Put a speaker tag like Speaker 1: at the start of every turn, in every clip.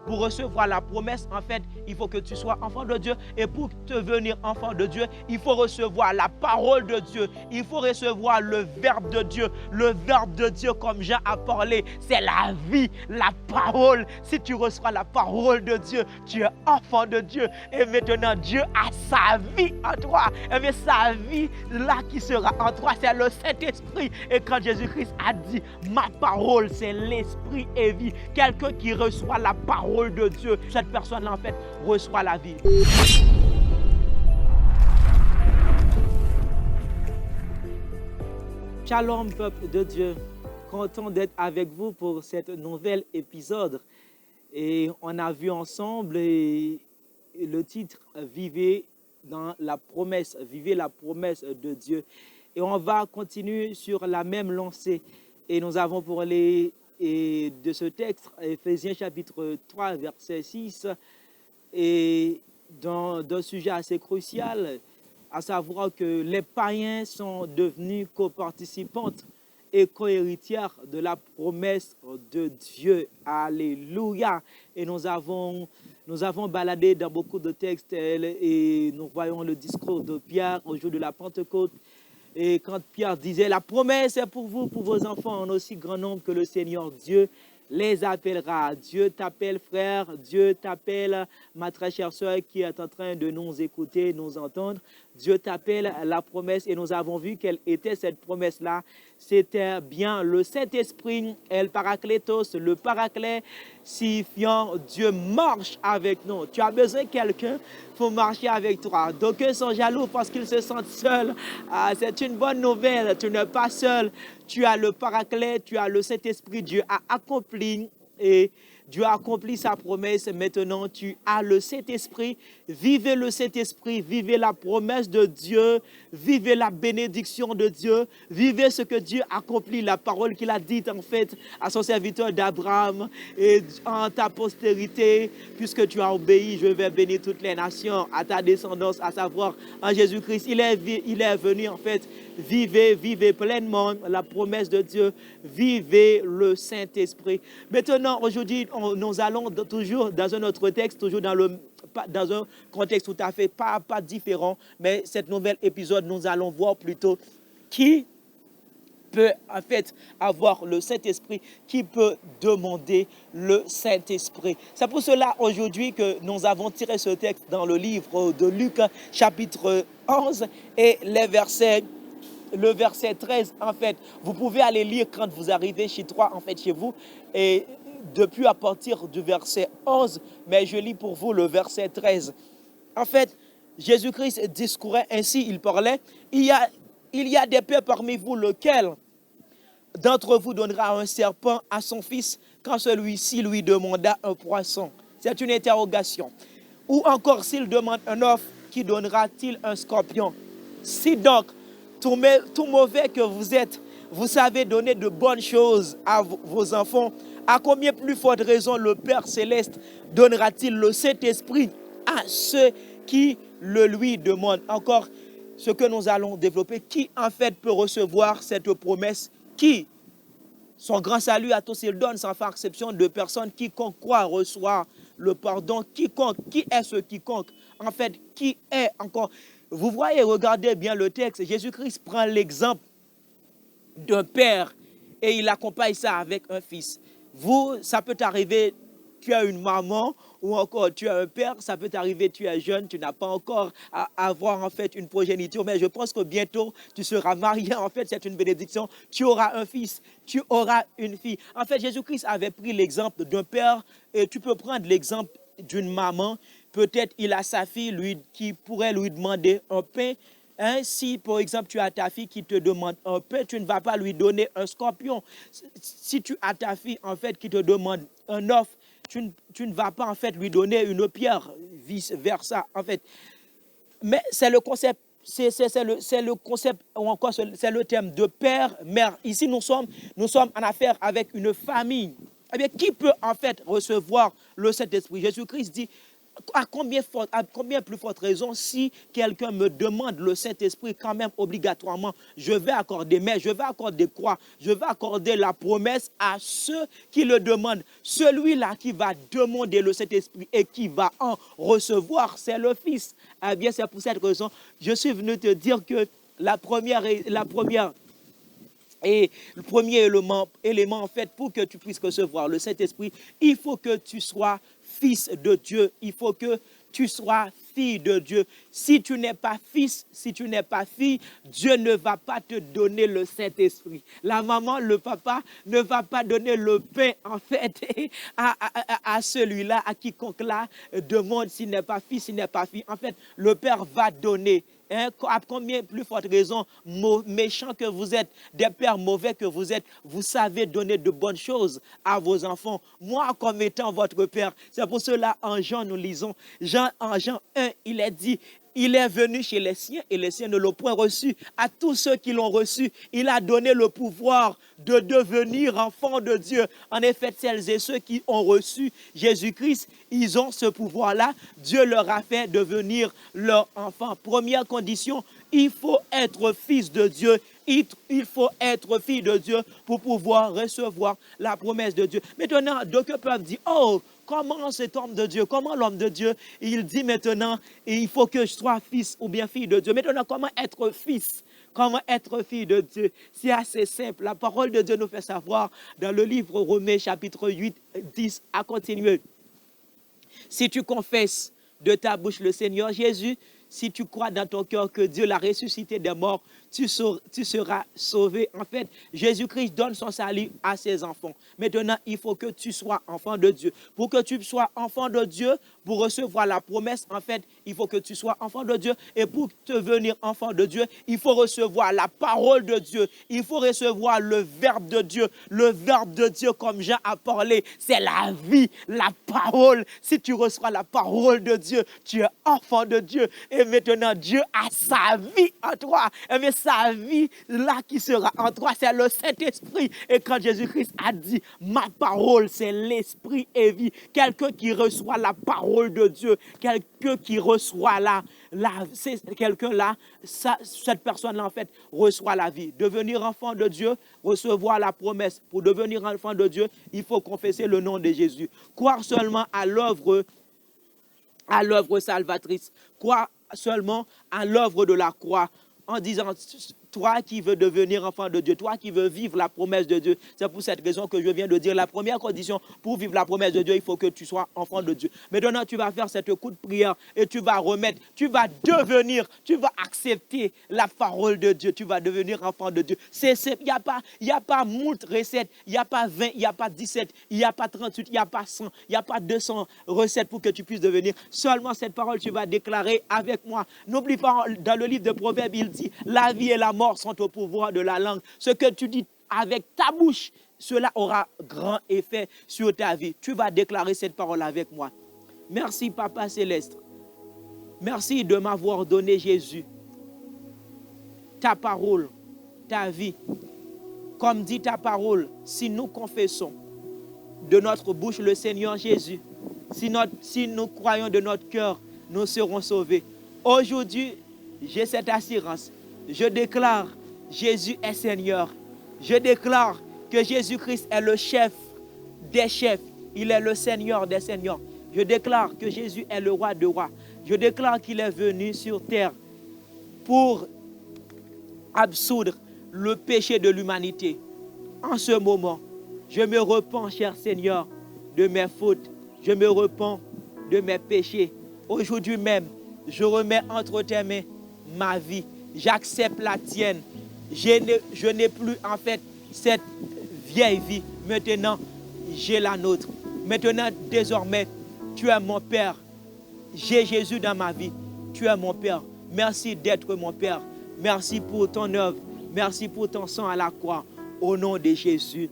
Speaker 1: Pour recevoir la promesse, en fait, il faut que tu sois enfant de Dieu. Et pour devenir enfant de Dieu, il faut recevoir la parole de Dieu. Il faut recevoir le verbe de Dieu. Le verbe de Dieu, comme Jean a parlé, c'est la vie, la parole. Si tu reçois la parole de Dieu, tu es enfant de Dieu. Et maintenant, Dieu a sa vie en toi. Et bien, sa vie, là qui sera en toi, c'est le Saint-Esprit. Et quand Jésus-Christ a dit, ma parole, c'est l'esprit et vie. Quelqu'un qui reçoit la parole de Dieu, cette personne-là, en fait, reçoit la vie. Shalom, peuple de Dieu. Content d'être avec vous pour cet nouvel épisode. Et on a vu ensemble le titre « Vivez dans la promesse », « Vivez la promesse de Dieu ». Et on va continuer sur la même lancée. Et nous avons parlé de ce texte, Éphésiens chapitre 3, verset 6, et d'un sujet assez crucial, à savoir que les païens sont devenus coparticipantes et co-héritières de la promesse de Dieu. Alléluia. Et nous avons baladé dans beaucoup de textes et nous voyons le discours de Pierre au jour de la Pentecôte. Et quand Pierre disait, la promesse est pour vous, pour vos enfants, en aussi grand nombre que le Seigneur Dieu les appellera. Dieu t'appelle frère, Dieu t'appelle ma très chère soeur qui est en train de nous écouter, nous entendre. Dieu t'appelle la promesse et nous avons vu quelle était cette promesse-là. C'était bien le Saint-Esprit, El Parakletos, le Paraclet, signifiant Dieu marche avec nous. Tu as besoin de quelqu'un pour marcher avec toi. D'aucuns sont jaloux parce qu'ils se sentent seuls. C'est une bonne nouvelle, tu n'es pas seul. Tu as le Paraclet, tu as le Saint-Esprit. Dieu a accompli et Dieu a accompli sa promesse. Maintenant, tu as le Saint-Esprit. Vivez le Saint-Esprit, vivez la promesse de Dieu, vivez la bénédiction de Dieu, vivez ce que Dieu accomplit, la parole qu'il a dite en fait à son serviteur d'Abraham et en ta postérité, puisque tu as obéi, je vais bénir toutes les nations à ta descendance, à savoir en Jésus-Christ. Il est venu en fait. Vivez pleinement la promesse de Dieu. Vivez le Saint-Esprit. Maintenant, aujourd'hui, nous allons toujours dans un autre texte, toujours dans un contexte tout à fait pas différent. Mais cet nouvel épisode, nous allons voir plutôt qui peut en fait avoir le Saint-Esprit, qui peut demander le Saint-Esprit. C'est pour cela aujourd'hui que nous avons tiré ce texte dans le livre de Luc, chapitre 11 et le verset 13, en fait, vous pouvez aller lire quand vous arrivez chez toi, en fait, chez vous, et depuis à partir du verset 11, mais je lis pour vous le verset 13. En fait, Jésus-Christ discourait ainsi, il parlait, il y a des pères parmi vous, lequel d'entre vous donnera un serpent à son fils quand celui-ci lui demanda un poisson? C'est une interrogation. Ou encore, s'il demande un œuf, qui donnera-t-il un scorpion? Si donc, tout mauvais que vous êtes, vous savez donner de bonnes choses à vos enfants, à combien plus forte raison le Père Céleste donnera-t-il le Saint-Esprit à ceux qui le lui demandent? Encore, ce que nous allons développer, qui en fait peut recevoir cette promesse? Qui? Son grand salut à tous, il donne sans faire exception de personnes. Quiconque croit reçoit le pardon. Quiconque, qui est ce quiconque? En fait, qui est encore? Vous voyez, regardez bien le texte. Jésus-Christ prend l'exemple d'un père et il accompagne ça avec un fils. Vous, ça peut t'arriver, tu as une maman ou encore tu as un père, ça peut t'arriver, tu es jeune, tu n'as pas encore à avoir en fait une progéniture, mais je pense que bientôt tu seras marié, en fait c'est une bénédiction, tu auras un fils, tu auras une fille. En fait, Jésus-Christ avait pris l'exemple d'un père et tu peux prendre l'exemple d'une maman. Peut-être il a sa fille qui pourrait lui demander un pain. Hein, si, par exemple, tu as ta fille qui te demande un pain, tu ne vas pas lui donner un scorpion. Si tu as ta fille, en fait, qui te demande un œuf, tu ne vas pas, en fait, lui donner une pierre, vice-versa, en fait. Mais c'est le concept, c'est le concept, ou encore c'est le terme de père, mère. Ici, nous sommes en affaire avec une famille. Eh bien, qui peut, en fait, recevoir le Saint-Esprit? Jésus-Christ dit, À combien plus forte raison, si quelqu'un me demande le Saint-Esprit, quand même obligatoirement, je vais accorder, mais je vais accorder quoi? Je vais accorder la promesse à ceux qui le demandent. Celui-là qui va demander le Saint-Esprit et qui va en recevoir, c'est le Fils. Eh bien, c'est pour cette raison, je suis venu te dire que la première et le premier élément, en fait, pour que tu puisses recevoir le Saint-Esprit, il faut que tu sois fils de Dieu. Il faut que tu sois fille de Dieu. Si tu n'es pas fils, si tu n'es pas fille, Dieu ne va pas te donner le Saint-Esprit. La maman, le papa ne va pas donner le pain, en fait, à celui-là, à quiconque là demande s'il n'est pas fils, s'il n'est pas fille. En fait, le Père va donner. Hein, à combien plus forte raison, méchants que vous êtes, des pères mauvais que vous êtes, vous savez donner de bonnes choses à vos enfants. Moi, comme étant votre père, c'est pour cela en Jean, nous lisons, en Jean 1, il est dit, il est venu chez les siens et les siens ne l'ont point reçu. À tous ceux qui l'ont reçu, il a donné le pouvoir de devenir enfants de Dieu. En effet, celles et ceux qui ont reçu Jésus-Christ, ils ont ce pouvoir-là. Dieu leur a fait devenir leurs enfants. Première condition, il faut être fils de Dieu. Il faut être fille de Dieu pour pouvoir recevoir la promesse de Dieu. Maintenant, d'aucuns peuvent dire, oh, comment cet homme de Dieu, comment l'homme de Dieu, il dit maintenant, il faut que je sois fils ou bien fille de Dieu. Maintenant, comment être fils? Comment être fille de Dieu? C'est assez simple. La parole de Dieu nous fait savoir dans le livre Romains chapitre 8, 10, à continuer. Si tu confesses de ta bouche le Seigneur Jésus, si tu crois dans ton cœur que Dieu l'a ressuscité des morts, tu seras sauvé. En fait, Jésus-Christ donne son salut à ses enfants. Maintenant, il faut que tu sois enfant de Dieu. Pour que tu sois enfant de Dieu, pour recevoir la promesse, en fait, il faut que tu sois enfant de Dieu. Et pour devenir enfant de Dieu, il faut recevoir la parole de Dieu. Il faut recevoir le verbe de Dieu. Le verbe de Dieu, comme Jean a parlé, c'est la vie, la parole. Si tu reçois la parole de Dieu, tu es enfant de Dieu. Et maintenant, Dieu a sa vie en toi. Mais sa vie, là, qui sera en toi, c'est le Saint-Esprit. Et quand Jésus-Christ a dit, ma parole, c'est l'esprit et vie. Quelqu'un qui reçoit la parole de Dieu, quelqu'un qui reçoit quelqu'un là, cette personne-là, en fait, reçoit la vie. Devenir enfant de Dieu, recevoir la promesse. Pour devenir enfant de Dieu, il faut confesser le nom de Jésus. Croire seulement à l'œuvre salvatrice. Croire seulement à l'œuvre de la croix en disant, toi qui veux devenir enfant de Dieu, toi qui veux vivre la promesse de Dieu, c'est pour cette raison que je viens de dire, la première condition pour vivre la promesse de Dieu, il faut que tu sois enfant de Dieu. Maintenant, tu vas faire cette coup de prière et tu vas remettre, tu vas accepter la parole de Dieu, tu vas devenir enfant de Dieu. Il n'y a pas moult recettes, il n'y a pas 20, il n'y a pas 17, il n'y a pas 38, il n'y a pas 100, il n'y a pas 200 recettes pour que tu puisses devenir. Seulement cette parole, tu vas déclarer avec moi. N'oublie pas, dans le livre de Proverbes, il dit, la vie et la mort sont au pouvoir de la langue. Ce que tu dis avec ta bouche, cela aura grand effet sur ta vie. Tu vas déclarer cette parole avec moi. Merci, Papa Céleste. Merci de m'avoir donné, Jésus, ta parole, ta vie. Comme dit ta parole, si nous confessons de notre bouche le Seigneur Jésus, si nous croyons de notre cœur, nous serons sauvés. Aujourd'hui, j'ai cette assurance. Je déclare, Jésus est Seigneur. Je déclare que Jésus-Christ est le chef des chefs. Il est le Seigneur des seigneurs. Je déclare que Jésus est le roi des rois. Je déclare qu'il est venu sur terre pour absoudre le péché de l'humanité. En ce moment, je me repens, cher Seigneur, de mes fautes. Je me repens de mes péchés. Aujourd'hui même, je remets entre tes mains ma vie. J'accepte la tienne. Je n'ai plus en fait cette vieille vie. Maintenant, j'ai la nôtre. Maintenant, désormais, tu es mon Père. J'ai Jésus dans ma vie. Tu es mon Père. Merci d'être mon Père. Merci pour ton œuvre. Merci pour ton sang à la croix. Au nom de Jésus.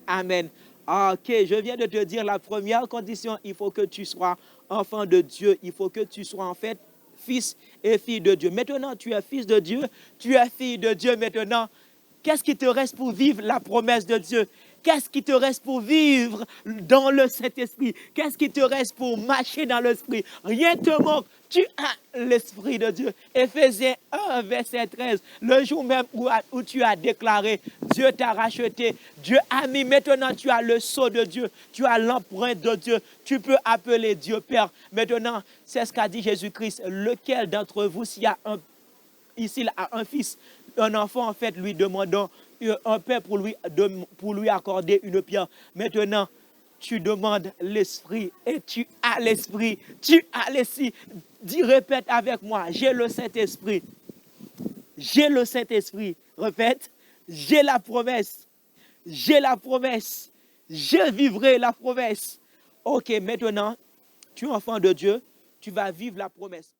Speaker 1: Amen. Ok, je viens de te dire la première condition. Il faut que tu sois enfant de Dieu. Il faut que tu sois en fait fils et fille de Dieu. Maintenant, tu es fils de Dieu, tu es fille de Dieu maintenant. Qu'est-ce qui te reste pour vivre la promesse de Dieu? Qu'est-ce qui te reste pour vivre dans le Saint-Esprit? Qu'est-ce qui te reste pour marcher dans l'Esprit? Rien ne te manque. Tu as l'Esprit de Dieu. Éphésiens 1, verset 13. Le jour même où tu as déclaré, Dieu t'a racheté, Dieu a mis, maintenant tu as le sceau de Dieu, tu as l'empreinte de Dieu, tu peux appeler Dieu Père. Maintenant, c'est ce qu'a dit Jésus-Christ. Lequel d'entre vous, s'il y a ici un fils, un enfant, en fait, lui demandant un père pour lui accorder une pierre. Maintenant, tu demandes l'Esprit et tu as l'Esprit. Tu as l'Esprit. Dis, répète avec moi, j'ai le Saint-Esprit. J'ai le Saint-Esprit. Répète, j'ai la promesse. J'ai la promesse. Je vivrai la promesse. Ok, maintenant, tu es enfant de Dieu, tu vas vivre la promesse.